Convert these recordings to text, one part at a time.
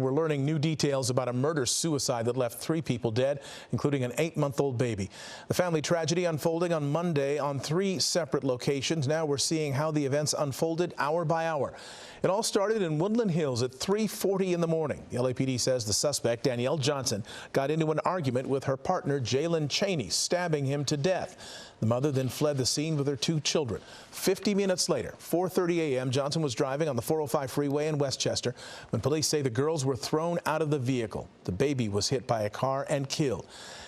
We're learning new details about a murder-suicide that left 3 people dead, including an 8-month-old baby. The family tragedy unfolding on Monday on 3 separate locations. Now we're seeing how the events unfolded hour by hour. It all started in Woodland Hills at 3:40 in the morning. The LAPD says the suspect, Danielle Johnson, got into an argument with her partner, Jalen Cheney, stabbing him to death. The mother then fled the scene with her 2 children. 50 minutes later, 4:30 a.m., Johnson was driving on the 405 freeway in Westchester when police say the girls were thrown out of the vehicle. The baby was hit by a car and killed.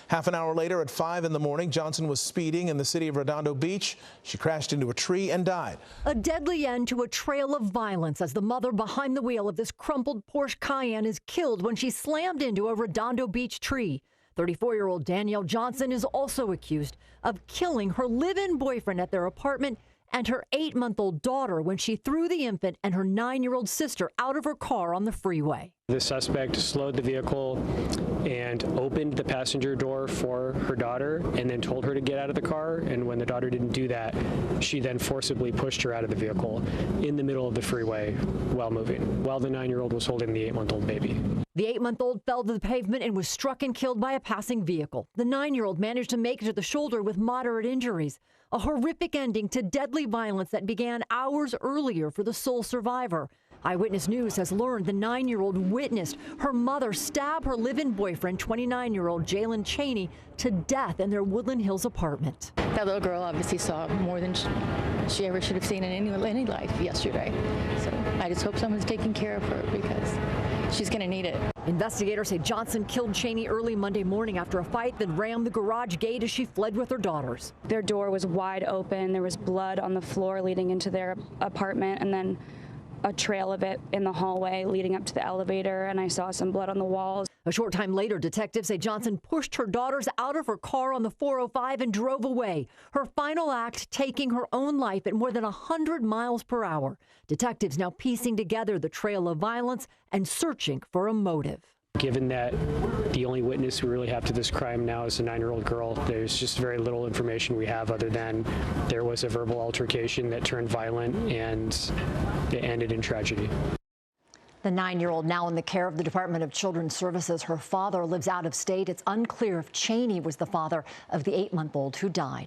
Half an hour later, at 5 in the morning, Johnson was speeding in the city of Redondo Beach. She crashed into a tree and died. A deadly end to a trail of violence as the mother behind the wheel of this crumpled Porsche Cayenne is killed when she slammed into a Redondo Beach tree. 34-year-old Danielle Johnson is also accused of killing her live-in boyfriend at their apartment and her 8-month-old daughter when she threw the infant and her 9-year-old sister out of her car on the freeway. The suspect slowed the vehicle and opened the passenger door for her daughter and then told her to get out of the car. And when the daughter didn't do that, she then forcibly pushed her out of the vehicle in the middle of the freeway while moving, while the 9-year-old was holding the 8-month-old baby. The 8-month-old fell to the pavement and was struck and killed by a passing vehicle. The 9-year-old managed to make it to the shoulder with moderate injuries. A horrific ending to deadly violence that began hours earlier for the sole survivor. Eyewitness News has learned the 9-year-old witnessed her mother stab her live-in boyfriend, 29-year-old Jalen Cheney, to death in their Woodland Hills apartment. That little girl obviously saw more than she ever should have seen in any life yesterday. So I just hope someone's taking care of her because she's going to need it. Investigators say Johnson killed Cheney early Monday morning after a fight that rammed the garage gate as she fled with her daughters. Their door was wide open. There was blood on the floor leading into their apartment, and then a trail of it in the hallway leading up to the elevator, and I saw some blood on the walls. A short time later, detectives say Johnson pushed her daughters out of her car on the 405 and drove away. Her final act taking her own life at more than 100 miles per hour. Detectives now piecing together the trail of violence and searching for a motive. Given that the only witness we really have to this crime now is a 9-year-old girl, there's just very little information we have other than there was a verbal altercation that turned violent and it ended in tragedy. The 9-year-old now in the care of the Department of Children's Services. Her father lives out of state. It's unclear if Cheney was the father of the 8-month-old who died.